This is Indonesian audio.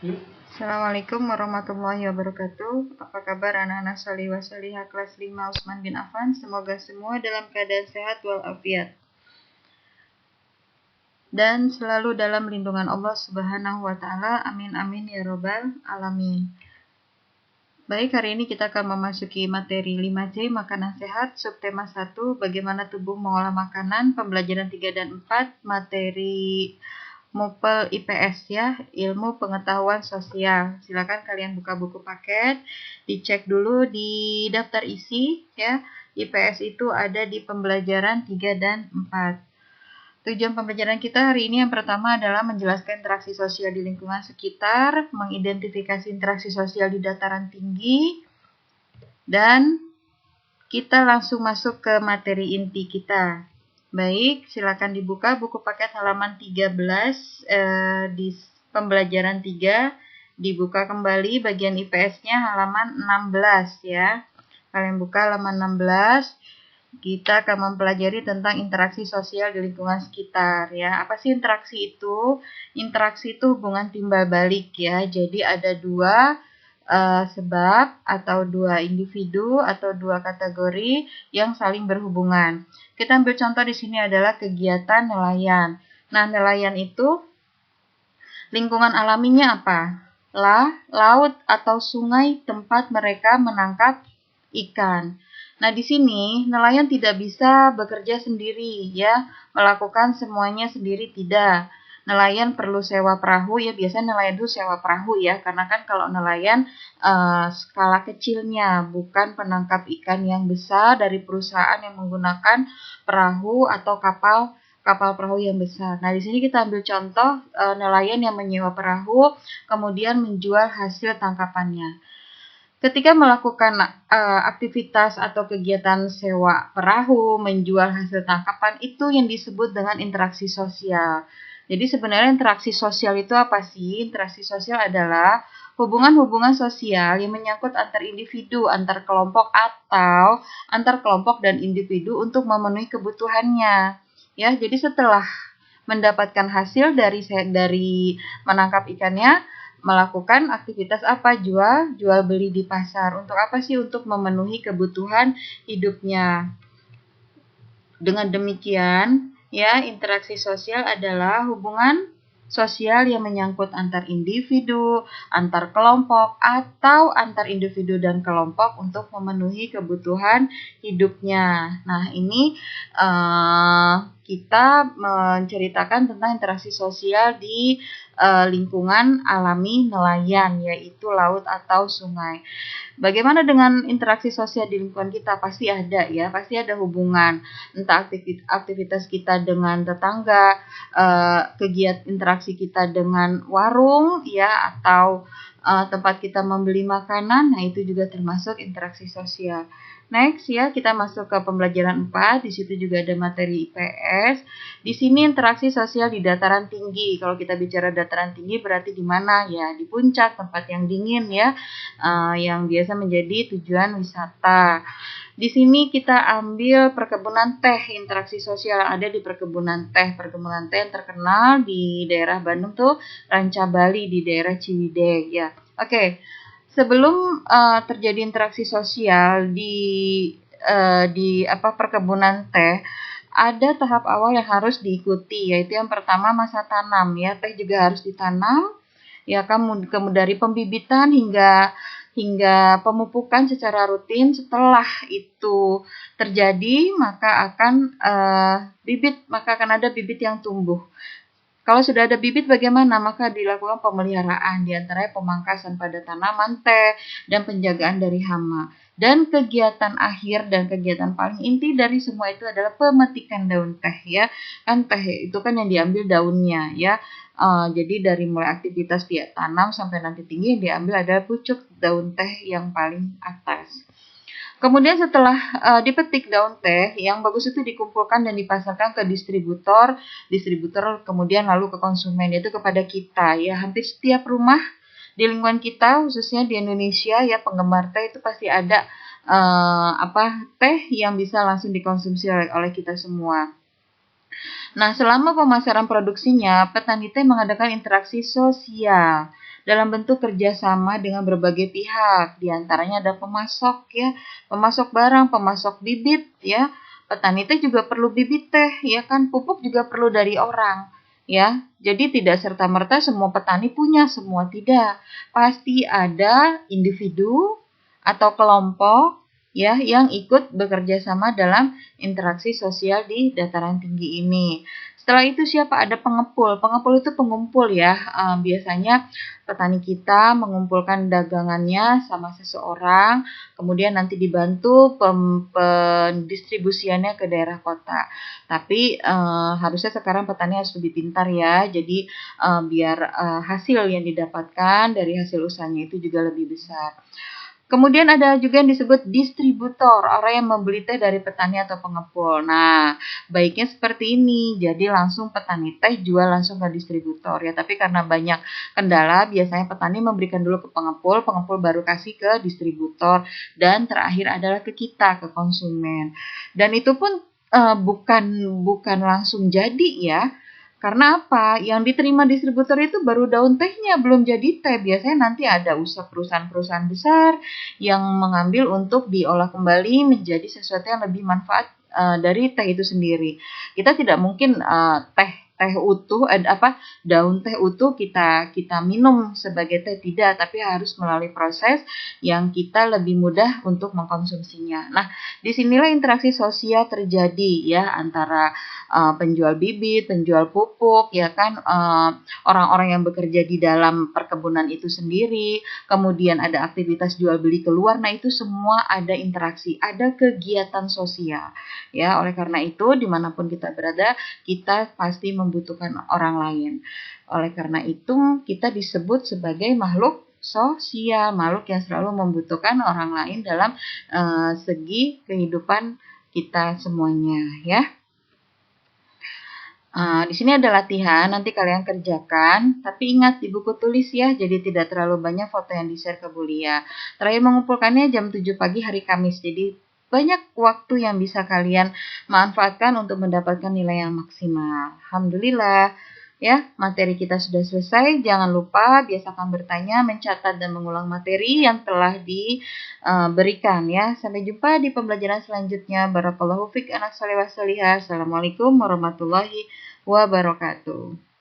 Assalamualaikum warahmatullahi wabarakatuh. Apa kabar anak-anak salihah salihah kelas 5 Utsman bin Affan? Semoga semua dalam keadaan sehat walafiat dan selalu dalam lindungan Allah Subhanahu wa taala. Amin amin ya robbal alamin. Baik, hari ini kita akan memasuki materi 5C makanan sehat, subtema 1 bagaimana tubuh mengolah makanan, pembelajaran 3 dan 4, materi MUPEL IPS ya, ilmu pengetahuan sosial. Silakan kalian buka buku paket, dicek dulu di daftar isi ya. IPS itu ada di pembelajaran 3 dan 4. Tujuan pembelajaran kita hari ini yang pertama adalah menjelaskan interaksi sosial di lingkungan sekitar, mengidentifikasi interaksi sosial di dataran tinggi, dan kita langsung masuk ke materi inti kita. Baik, silakan dibuka buku paket halaman 13 di pembelajaran 3. Dibuka kembali bagian IPS-nya halaman 16 ya. Kalian buka halaman 16. Kita akan mempelajari tentang interaksi sosial di lingkungan sekitar ya. Apa sih interaksi itu? Interaksi itu hubungan timbal balik ya. Jadi ada dua sebab atau dua individu atau dua kategori yang saling berhubungan. Kita ambil contoh di sini adalah kegiatan nelayan. Nah, nelayan itu lingkungan alaminya apa? Laut atau sungai tempat mereka menangkap ikan. Nah, di sini nelayan tidak bisa bekerja sendiri ya, melakukan semuanya sendiri tidak. Nelayan perlu sewa perahu ya, biasanya nelayan itu sewa perahu ya, karena kan kalau nelayan skala kecilnya, bukan penangkap ikan yang besar dari perusahaan yang menggunakan perahu atau kapal perahu yang besar. Nah, di sini kita ambil contoh nelayan yang menyewa perahu, kemudian menjual hasil tangkapannya. Ketika melakukan aktivitas atau kegiatan sewa perahu, menjual hasil tangkapan, itu yang disebut dengan interaksi sosial. Jadi sebenarnya interaksi sosial itu apa sih? Interaksi sosial adalah hubungan-hubungan sosial yang menyangkut antar individu, antar kelompok, atau antar kelompok dan individu untuk memenuhi kebutuhannya. Ya, jadi setelah mendapatkan hasil dari menangkap ikannya, melakukan aktivitas apa? Jual beli di pasar. Untuk apa sih? Untuk memenuhi kebutuhan hidupnya. Dengan demikian, ya, interaksi sosial adalah hubungan sosial yang menyangkut antar individu, antar kelompok, atau antar individu dan kelompok untuk memenuhi kebutuhan hidupnya. Nah, ini kita menceritakan tentang interaksi sosial di lingkungan alami nelayan, yaitu laut atau sungai. Bagaimana dengan interaksi sosial di lingkungan kita? Pasti ada ya, pasti ada hubungan. Entah aktivitas kita dengan tetangga, kegiatan interaksi kita dengan warung ya, atau tempat kita membeli makanan, nah itu juga termasuk interaksi sosial. Next ya, kita masuk ke pembelajaran 4, di situ juga ada materi IPS. Di sini interaksi sosial di dataran tinggi. Kalau kita bicara dataran tinggi berarti di mana ya? Di puncak, tempat yang dingin ya, yang biasa menjadi tujuan wisata. Di sini kita ambil perkebunan teh, interaksi sosial yang ada di perkebunan teh. Perkebunan teh yang terkenal di daerah Bandung tuh Ranca Bali di daerah Ciwidey ya. Oke. Sebelum terjadi interaksi sosial di perkebunan teh, ada tahap awal yang harus diikuti, yaitu yang pertama masa tanam ya. Teh juga harus ditanam ya, kamu dari pembibitan hingga pemupukan secara rutin. Setelah itu terjadi, maka akan ada bibit yang tumbuh. Kalau sudah ada bibit bagaimana? Maka dilakukan pemeliharaan, diantaranya pemangkasan pada tanaman teh dan penjagaan dari hama. Dan kegiatan akhir dan kegiatan paling inti dari semua itu adalah pemetikan daun teh ya. Kan teh itu kan yang diambil daunnya ya. Jadi dari mulai aktivitas dia tanam sampai nanti tinggi yang diambil adalah pucuk daun teh yang paling atas. Kemudian setelah dipetik daun teh, yang bagus itu dikumpulkan dan dipasarkan ke distributor kemudian lalu ke konsumen, yaitu kepada kita ya. Hampir setiap rumah di lingkungan kita, khususnya di Indonesia ya, penggemar teh itu pasti ada teh yang bisa langsung dikonsumsi oleh kita semua. Nah, selama pemasaran produksinya, petani teh mengadakan interaksi sosial dalam bentuk kerjasama dengan berbagai pihak. Di antaranya ada pemasok ya, pemasok barang, pemasok bibit ya. Petani teh juga perlu bibit teh ya kan, pupuk juga perlu dari orang ya. Jadi tidak serta-merta semua petani punya, semua tidak. Pasti ada individu atau kelompok ya yang ikut bekerja sama dalam interaksi sosial di dataran tinggi ini. Setelah itu siapa? Ada pengepul. Pengepul itu pengumpul ya. Biasanya petani kita mengumpulkan dagangannya sama seseorang, kemudian nanti dibantu pendistribusiannya ke daerah kota. Tapi harusnya sekarang petani harus lebih pintar ya. Jadi biar hasil yang didapatkan dari hasil usahanya itu juga lebih besar. Kemudian ada juga yang disebut distributor, orang yang membeli teh dari petani atau pengepul. Nah, baiknya seperti ini, jadi langsung petani teh jual langsung ke distributor ya. Tapi karena banyak kendala, biasanya petani memberikan dulu ke pengepul, pengepul baru kasih ke distributor, dan terakhir adalah ke kita, ke konsumen. Dan itu pun bukan langsung jadi ya. Karena apa? Yang diterima distributor itu baru daun tehnya, belum jadi teh. Biasanya nanti ada usaha perusahaan-perusahaan besar yang mengambil untuk diolah kembali menjadi sesuatu yang lebih manfaat dari teh itu sendiri. Kita tidak mungkin teh utuh daun teh utuh kita minum sebagai teh, tidak, tapi harus melalui proses yang kita lebih mudah untuk mengkonsumsinya. Nah, disinilah interaksi sosial terjadi ya antara penjual bibit, penjual pupuk, ya kan, orang-orang yang bekerja di dalam perkebunan itu sendiri, kemudian ada aktivitas jual beli keluar. Nah, itu semua ada interaksi, ada kegiatan sosial. Ya, oleh karena itu dimanapun kita berada, kita pasti membutuhkan orang lain. Oleh karena itu kita disebut sebagai makhluk sosial, makhluk yang selalu membutuhkan orang lain dalam segi kehidupan kita semuanya ya. Di sini ada latihan, nanti kalian kerjakan, tapi ingat di buku tulis ya, jadi tidak terlalu banyak foto yang di-share ke Bulia. Terakhir mengumpulkannya jam 7 pagi hari Kamis, jadi banyak waktu yang bisa kalian manfaatkan untuk mendapatkan nilai yang maksimal. Alhamdulillah. Ya, materi kita sudah selesai. Jangan lupa biasakan bertanya, mencatat dan mengulang materi yang telah diberikan ya. Sampai jumpa di pembelajaran selanjutnya. Barakallahu fiik anak salih wa salihah. Assalamualaikum warahmatullahi wabarakatuh.